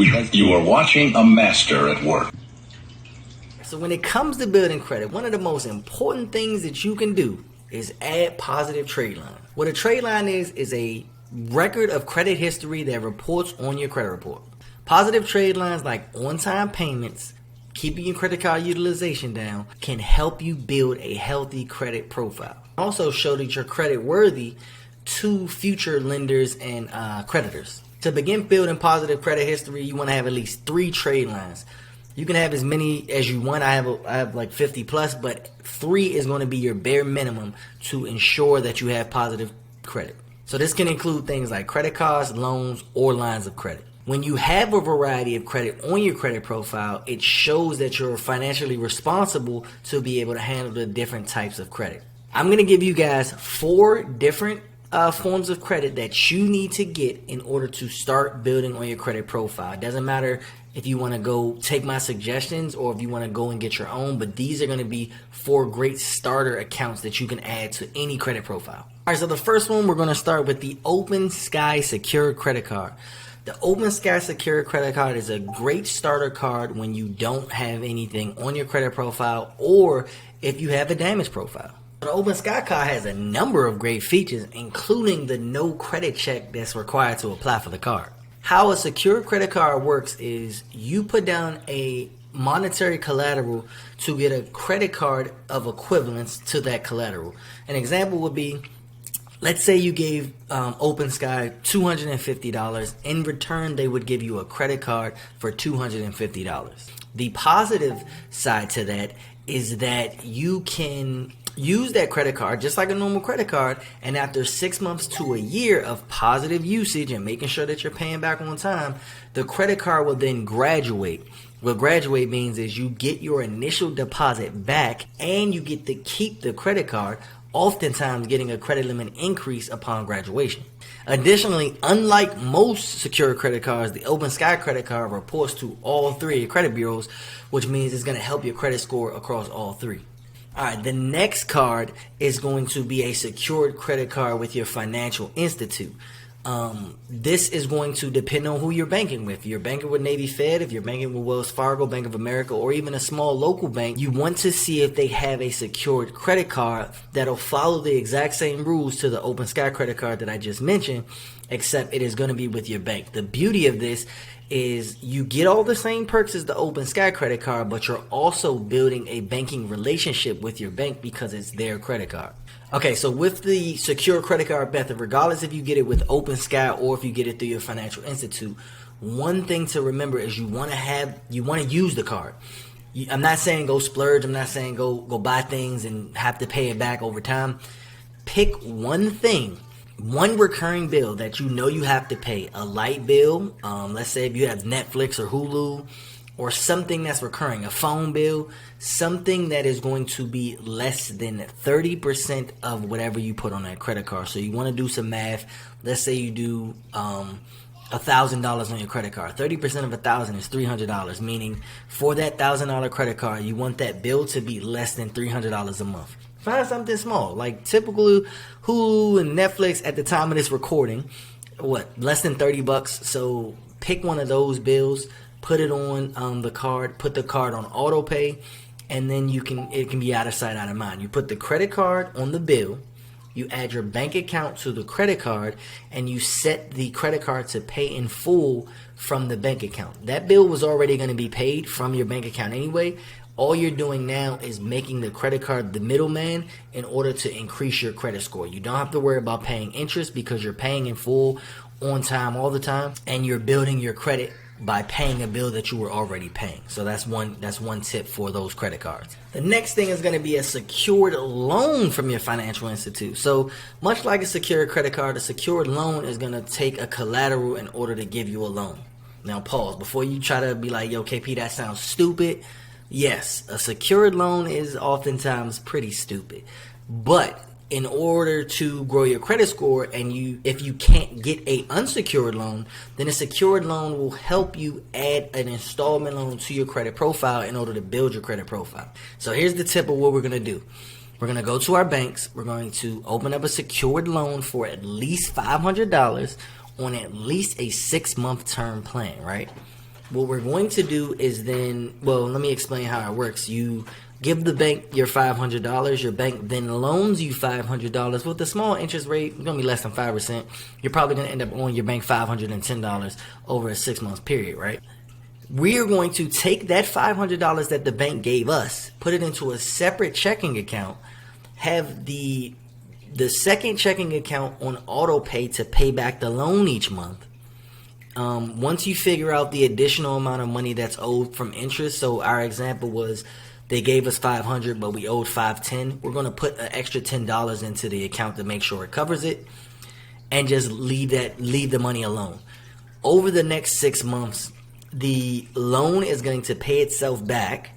You are watching a master at work. So when it comes to building credit, one of the most important things that you can do is add positive trade line. What a trade line is a record of credit history that reports on your credit report. Positive trade lines like on-time payments, keeping your credit card utilization down, can help you build a healthy credit profile. Also show that you're credit worthy to future lenders and creditors. To begin building positive credit history, you want to have at least 3 trade lines. You can have as many as you want. I have like 50 plus, but 3 is going to be your bare minimum to ensure that you have positive credit. So this can include things like credit cards, loans, or lines of credit. When you have a variety of credit on your credit profile, it shows that you're financially responsible to be able to handle the different types of credit. I'm going to give you guys 4 different forms of credit that you need to get in order to start building on your credit profile. It doesn't matter if you want to go take my suggestions or if you want to go and get your own, but these are going to be 4 great starter accounts that you can add to any credit profile. All right, so the first one, we're going to start with the Opensky Secured Credit Card. The Opensky Secured Credit Card is a great starter card when you don't have anything on your credit profile or if you have a damaged profile. The Opensky card has a number of great features, including the no credit check that's required to apply for the card. How a secured credit card works is you put down a monetary collateral to get a credit card of equivalence to that collateral. An example would be, let's say you gave Opensky $250. In return, they would give you a credit card for $250. The positive side to that is that you can use that credit card just like a normal credit card, and after 6 months to a year of positive usage and making sure that you're paying back on time, the credit card will then graduate. What graduate means is you get your initial deposit back and you get to keep the credit card, oftentimes getting a credit limit increase upon graduation. Additionally, unlike most secured credit cards, the Opensky credit card reports to all 3 of your credit bureaus, which means it's going to help your credit score across all 3. All right, the next card is going to be a secured credit card with your financial institute. This is going to depend on who you're banking with. If you're banking with Navy Fed, if you're banking with Wells Fargo, Bank of America, or even a small local bank, you want to see if they have a secured credit card that'll follow the exact same rules to the Opensky credit card that I just mentioned, except it is going to be with your bank. The beauty of this is you get all the same perks as the Opensky credit card, but you're also building a banking relationship with your bank because it's their credit card. Okay, so with the secure credit card method, regardless if you get it with Opensky or if you get it through your financial institute, one thing to remember is you want to use the card. I'm not saying go splurge. I'm not saying go buy things and have to pay it back over time. Pick one thing, one recurring bill that you know you have to pay. A light bill, let's say if you have Netflix or Hulu, or something that's recurring, a phone bill, something that is going to be less than 30% of whatever you put on that credit card. So you want to do some math. Let's say you do $1,000 on your credit card. 30% of $1,000 is $300, meaning for that $1,000 credit card, you want that bill to be less than $300 a month. Find something small, like typical Hulu and Netflix at the time of this recording, less than $30. So pick one of those bills, put it on the card, put the card on auto pay, and then it can be out of sight, out of mind. You put the credit card on the bill, you add your bank account to the credit card, and you set the credit card to pay in full from the bank account. That bill was already going to be paid from your bank account anyway. All you're doing now is making the credit card the middleman in order to increase your credit score. You don't have to worry about paying interest because you're paying in full on time all the time, and you're building your credit by paying a bill that you were already paying. So that's one tip for those credit cards. The next thing is going to be a secured loan from your financial institute. So much like a secured credit card, a secured loan is going to take a collateral in order to give you a loan. Now pause before you try to be like, yo, KP, that sounds stupid. Yes, a secured loan is oftentimes pretty stupid, but in order to grow your credit score, and if you can't get a unsecured loan, then a secured loan will help you add an installment loan to your credit profile in order to build your credit profile. So here's the tip of what we're going to do. We're going to go to our banks. We're going to open up a secured loan for at least $500 on at least a 6-month term plan, right? What we're going to do is then, well, let me explain how it works. You give the bank your $500. Your bank then loans you $500 with a small interest rate. It's going to be less than 5%. You're probably going to end up owing your bank $510 over a 6-month period, right? We are going to take that $500 that the bank gave us, put it into a separate checking account, have the second checking account on auto pay to pay back the loan each month. Once you figure out the additional amount of money that's owed from interest, so our example was they gave us $500 but we owed $510, we're going to put an extra $10 into the account to make sure it covers it, and just leave the money alone. Over the next 6 months, the loan is going to pay itself back,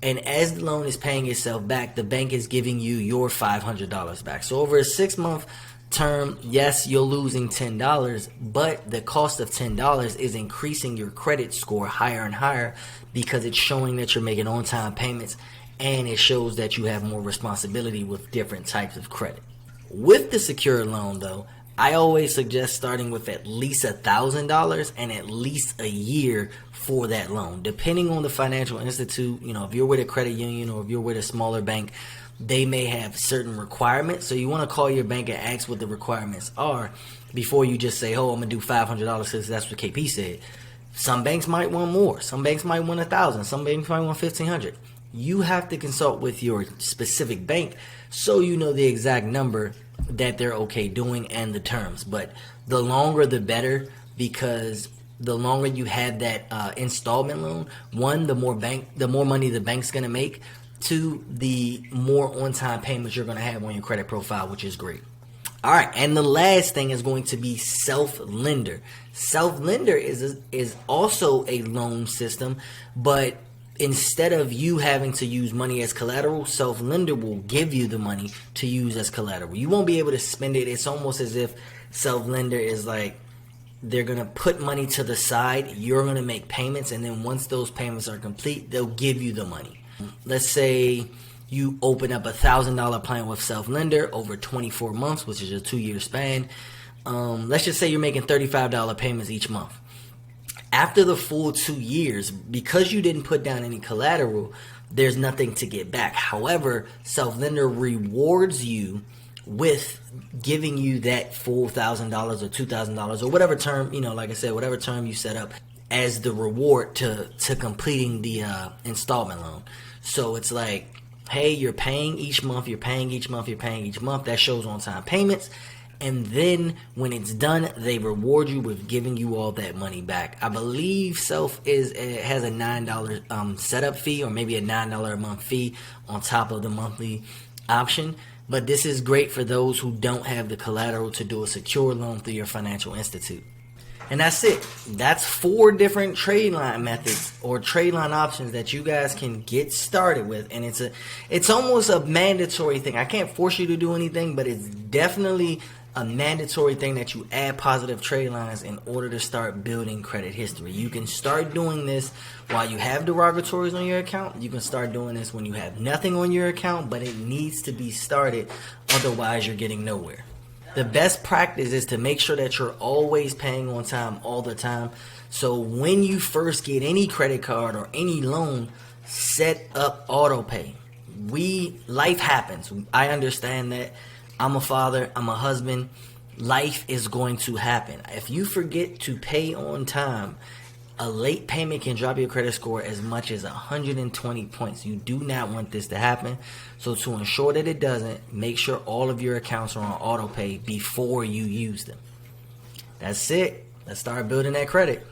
and as the loan is paying itself back, the bank is giving you your $500 back. So over a 6-month term, yes, you're losing $10, but the cost of $10 is increasing your credit score higher and higher because it's showing that you're making on-time payments, and it shows that you have more responsibility with different types of credit. With the secured loan, though, I always suggest starting with at least $1,000 and at least a year for that loan. Depending on the financial institute, if you're with a credit union or if you're with a smaller bank, they may have certain requirements. So you want to call your bank and ask what the requirements are before you just say, oh, I'm going to do $500 because that's what KP said. Some banks might want more. Some banks might want $1,000. Some banks might want $1,500. You have to consult with your specific bank so you know the exact number that they're okay doing and the terms. But the longer the better, because the longer you have that installment loan, one, the more money the bank's going to make. Two, the more on-time payments you're going to have on your credit profile, which is great. All right, and the last thing is going to be self-lender. Self-lender is also a loan system, but instead of you having to use money as collateral, self-lender will give you the money to use as collateral. You won't be able to spend it. It's almost as if self-lender is like they're going to put money to the side, you're going to make payments, and then once those payments are complete, they'll give you the money. Let's say you open up a $1,000 plan with self-lender over 24 months, which is a 2-year span. Let's just say you're making $35 payments each month. After the full 2 years, because you didn't put down any collateral, there's nothing to get back. However, self-lender rewards you with giving you that full $1,000 or $2,000 or whatever term, like I said, whatever term you set up as the reward to completing the installment loan. So it's like, hey, you're paying each month, that shows on-time payments. And then when it's done, they reward you with giving you all that money back. I believe Self has a $9 setup fee, or maybe a $9 a month fee on top of the monthly option. But this is great for those who don't have the collateral to do a secure loan through your financial institute. And that's it. That's 4 different Tradeline methods or Tradeline options that you guys can get started with. And it's almost a mandatory thing. I can't force you to do anything, but it's definitely a mandatory thing that you add positive trade lines in order to start building credit history. You can start doing this while you have derogatories on your account. You can start doing this when you have nothing on your account, but it needs to be started. Otherwise, you're getting nowhere. The best practice is to make sure that you're always paying on time all the time. So when you first get any credit card or any loan, set up auto pay. Life happens. I understand that. I'm a father. I'm a husband. Life is going to happen. If you forget to pay on time, a late payment can drop your credit score as much as 120 points. You do not want this to happen. So to ensure that it doesn't, make sure all of your accounts are on auto pay before you use them. That's it. Let's start building that credit.